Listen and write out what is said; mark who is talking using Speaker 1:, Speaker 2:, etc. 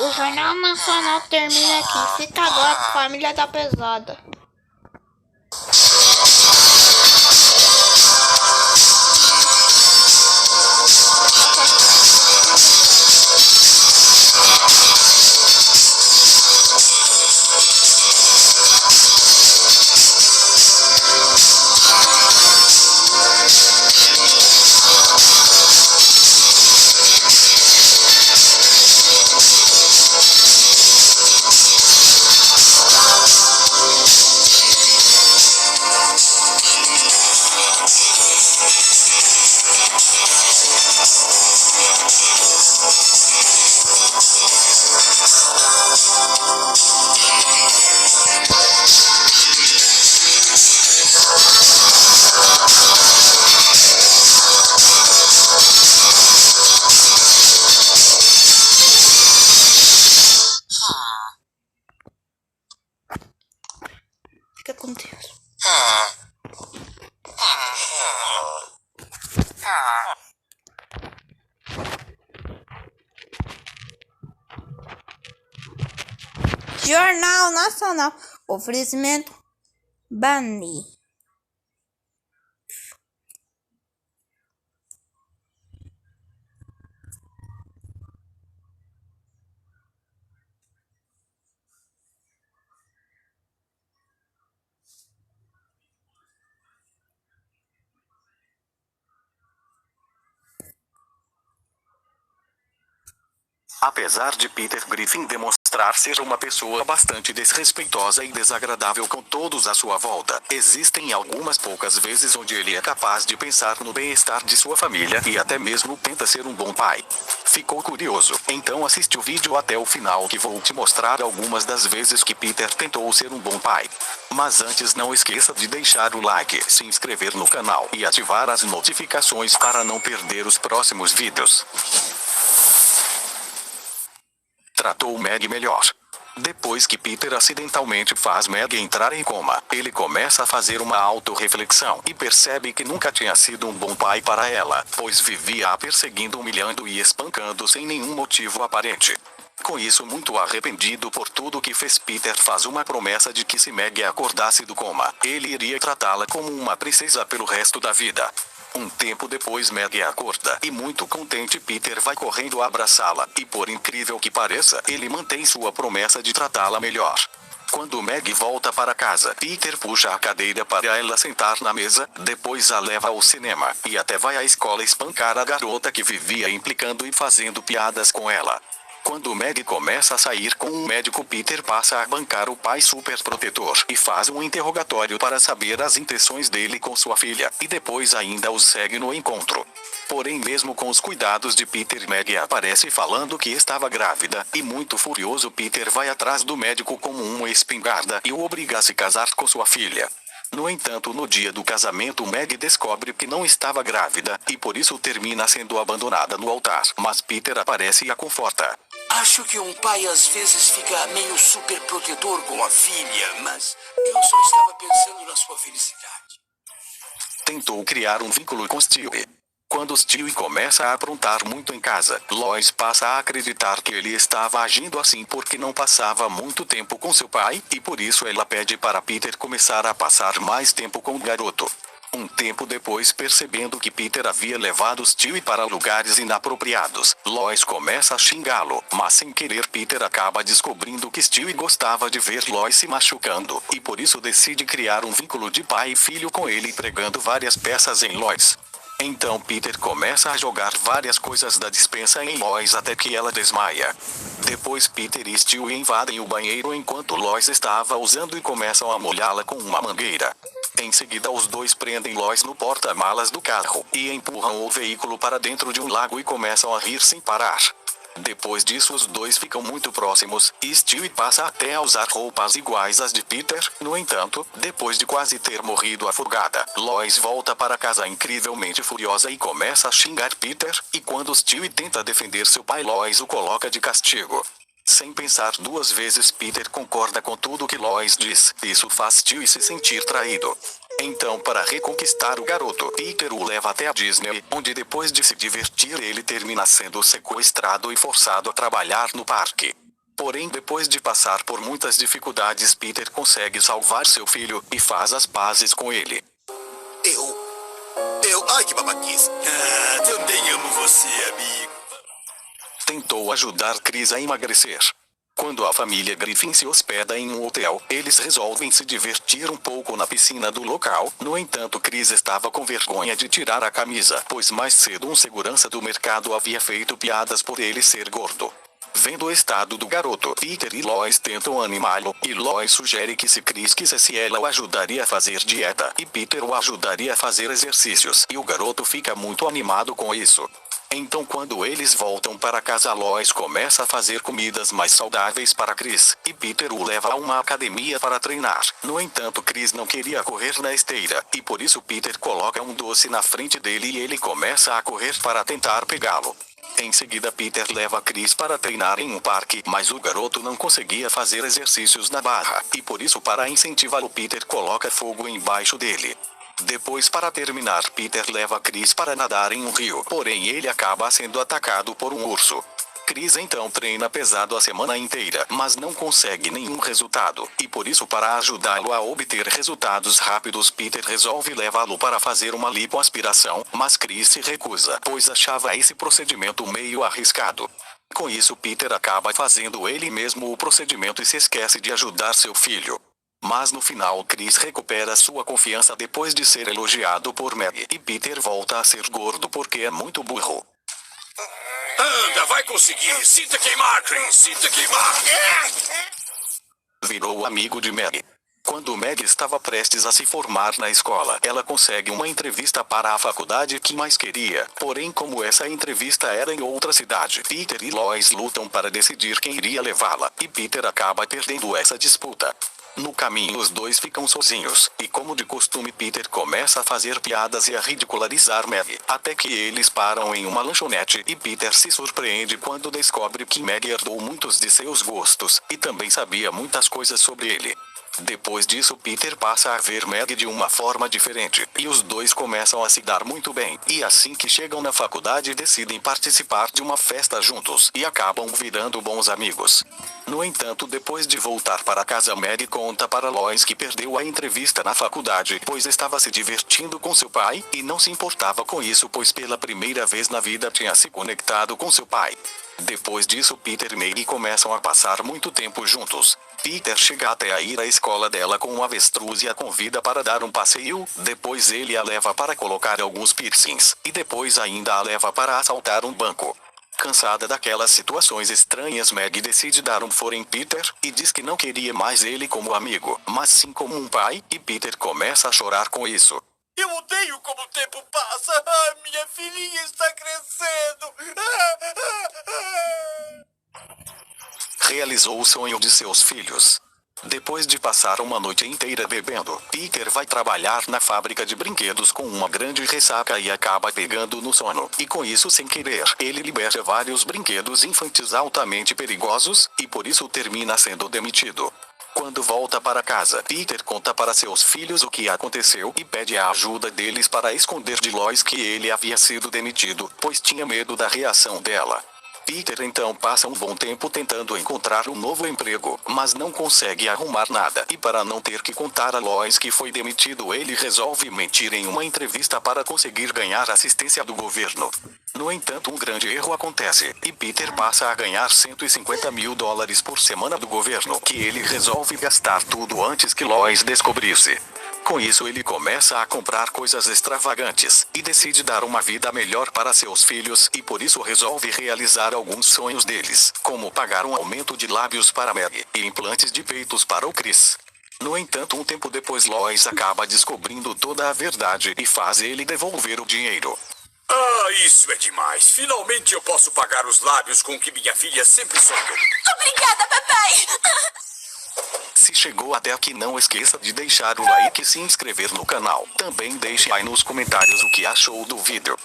Speaker 1: O Jornal Nacional termina aqui. Fica agora com a Família da Pesada. Fica com Deus. Jornal Nacional. Oferecimento Bani.
Speaker 2: Apesar de Peter Griffin demonstrar ser uma pessoa bastante desrespeitosa e desagradável com todos à sua volta, existem algumas poucas vezes onde ele é capaz de pensar no bem-estar de sua família e até mesmo tenta ser um bom pai. Ficou curioso? Então assiste o vídeo até o final que vou te mostrar algumas das vezes que Peter tentou ser um bom pai. Mas antes não esqueça de deixar o like, se inscrever no canal e ativar as notificações para não perder os próximos vídeos. Tratou Meg melhor. Depois que Peter acidentalmente faz Meg entrar em coma, ele começa a fazer uma autorreflexão e percebe que nunca tinha sido um bom pai para ela, pois vivia a perseguindo, humilhando e espancando sem nenhum motivo aparente. Com isso, muito arrependido por tudo que fez, Peter faz uma promessa de que se Meg acordasse do coma, ele iria tratá-la como uma princesa pelo resto da vida. Um tempo depois, Meg acorda e, muito contente, Peter vai correndo abraçá-la e, por incrível que pareça, ele mantém sua promessa de tratá-la melhor. Quando Meg volta para casa, Peter puxa a cadeira para ela sentar na mesa, depois a leva ao cinema e até vai à escola espancar a garota que vivia implicando e fazendo piadas com ela. Quando Meg começa a sair com um médico, Peter passa a bancar o pai superprotetor e faz um interrogatório para saber as intenções dele com sua filha, e depois ainda os segue no encontro. Porém, mesmo com os cuidados de Peter, Meg aparece falando que estava grávida, e muito furioso, Peter vai atrás do médico como uma espingarda e o obriga a se casar com sua filha. No entanto, no dia do casamento, Meg descobre que não estava grávida, e por isso termina sendo abandonada no altar, mas Peter aparece e a conforta.
Speaker 3: Acho que um pai às vezes fica meio super protetor com a filha, mas eu só estava pensando na sua felicidade.
Speaker 2: Tentou criar um vínculo com Stewie. Quando Stewie começa a aprontar muito em casa, Lois passa a acreditar que ele estava agindo assim porque não passava muito tempo com seu pai, e por isso ela pede para Peter começar a passar mais tempo com o garoto. Um tempo depois, percebendo que Peter havia levado Stewie para lugares inapropriados, Lois começa a xingá-lo, mas sem querer Peter acaba descobrindo que Stewie gostava de ver Lois se machucando, e por isso decide criar um vínculo de pai e filho com ele, pregando várias peças em Lois. Então Peter começa a jogar várias coisas da despensa em Lois até que ela desmaia. Depois Peter e Stewie invadem o banheiro enquanto Lois estava usando e começam a molhá-la com uma mangueira. Em seguida, os dois prendem Lois no porta-malas do carro e empurram o veículo para dentro de um lago e começam a rir sem parar. Depois disso, os dois ficam muito próximos, e Stewie passa até a usar roupas iguais às de Peter. No entanto, depois de quase ter morrido afogada, Lois volta para casa incrivelmente furiosa e começa a xingar Peter, e quando Stewie tenta defender seu pai, Lois o coloca de castigo. Sem pensar duas vezes, Peter concorda com tudo que Lois diz. Isso faz Stewie se sentir traído. Então, para reconquistar o garoto, Peter o leva até a Disney, onde depois de se divertir ele termina sendo sequestrado e forçado a trabalhar no parque. Porém, depois de passar por muitas dificuldades, Peter consegue salvar seu filho e faz as pazes com ele.
Speaker 3: Ai, que babaquice. Também amo você, amigo.
Speaker 2: Tentou ajudar Chris a emagrecer. Quando a família Griffin se hospeda em um hotel, eles resolvem se divertir um pouco na piscina do local. No entanto, Chris estava com vergonha de tirar a camisa, pois mais cedo um segurança do mercado havia feito piadas por ele ser gordo. Vendo o estado do garoto, Peter e Lois tentam animá-lo, e Lois sugere que se Chris quisesse ela o ajudaria a fazer dieta, e Peter o ajudaria a fazer exercícios, e o garoto fica muito animado com isso. Então quando eles voltam para casa, Lois começa a fazer comidas mais saudáveis para Chris, e Peter o leva a uma academia para treinar. No entanto, Chris não queria correr na esteira, e por isso Peter coloca um doce na frente dele e ele começa a correr para tentar pegá-lo. Em seguida, Peter leva Chris para treinar em um parque, mas o garoto não conseguia fazer exercícios na barra, e por isso, para incentivá-lo, Peter coloca fogo embaixo dele. Depois, para terminar, Peter leva Chris para nadar em um rio, porém ele acaba sendo atacado por um urso. Chris então treina pesado a semana inteira, mas não consegue nenhum resultado, e por isso, para ajudá-lo a obter resultados rápidos, Peter resolve levá-lo para fazer uma lipoaspiração, mas Chris se recusa, pois achava esse procedimento meio arriscado. Com isso, Peter acaba fazendo ele mesmo o procedimento e se esquece de ajudar seu filho. Mas no final, Chris recupera sua confiança depois de ser elogiado por Maggie, e Peter volta a ser gordo porque é muito burro.
Speaker 3: Anda, vai conseguir. Sinta queimar, Chris. Sinta queimar.
Speaker 2: Virou amigo de Maggie. Quando Maggie estava prestes a se formar na escola, ela consegue uma entrevista para a faculdade que mais queria. Porém, como essa entrevista era em outra cidade, Peter e Lois lutam para decidir quem iria levá-la, e Peter acaba perdendo essa disputa. No caminho, os dois ficam sozinhos, e como de costume, Peter começa a fazer piadas e a ridicularizar Maggie, até que eles param em uma lanchonete, e Peter se surpreende quando descobre que Maggie herdou muitos de seus gostos, e também sabia muitas coisas sobre ele. Depois disso, Peter passa a ver Maggie de uma forma diferente, e os dois começam a se dar muito bem, e assim que chegam na faculdade decidem participar de uma festa juntos, e acabam virando bons amigos. No entanto, depois de voltar para casa, Maggie conta para Lois que perdeu a entrevista na faculdade, pois estava se divertindo com seu pai, e não se importava com isso, pois pela primeira vez na vida tinha se conectado com seu pai. Depois disso, Peter e Maggie começam a passar muito tempo juntos. Peter chega até a ir à escola dela com um avestruz e a convida para dar um passeio, depois ele a leva para colocar alguns piercings, e depois ainda a leva para assaltar um banco. Cansada daquelas situações estranhas, Maggie decide dar um fora em Peter, e diz que não queria mais ele como amigo, mas sim como um pai, e Peter começa a chorar com isso.
Speaker 3: Eu odeio como o tempo passa. Minha filhinha está crescendo.
Speaker 2: Realizou o sonho de seus filhos. Depois de passar uma noite inteira bebendo, Peter vai trabalhar na fábrica de brinquedos com uma grande ressaca e acaba pegando no sono. E com isso, sem querer, ele libera vários brinquedos infantis altamente perigosos, e por isso termina sendo demitido. Quando volta para casa, Peter conta para seus filhos o que aconteceu e pede a ajuda deles para esconder de Lois que ele havia sido demitido, pois tinha medo da reação dela. Peter então passa um bom tempo tentando encontrar um novo emprego, mas não consegue arrumar nada, e para não ter que contar a Lois que foi demitido, ele resolve mentir em uma entrevista para conseguir ganhar assistência do governo. No entanto, um grande erro acontece, e Peter passa a ganhar $150 mil por semana do governo, que ele resolve gastar tudo antes que Lois descobrisse. Com isso, ele começa a comprar coisas extravagantes, e decide dar uma vida melhor para seus filhos, e por isso resolve realizar alguns sonhos deles, como pagar um aumento de lábios para Maggie, e implantes de peitos para o Chris. No entanto, um tempo depois, Lois acaba descobrindo toda a verdade, e faz ele devolver o dinheiro.
Speaker 3: Isso é demais. Finalmente eu posso pagar os lábios com que minha filha sempre sonhou.
Speaker 4: Obrigada, papai!
Speaker 2: Se chegou até aqui, não esqueça de deixar o like e se inscrever no canal. Também deixe aí nos comentários o que achou do vídeo.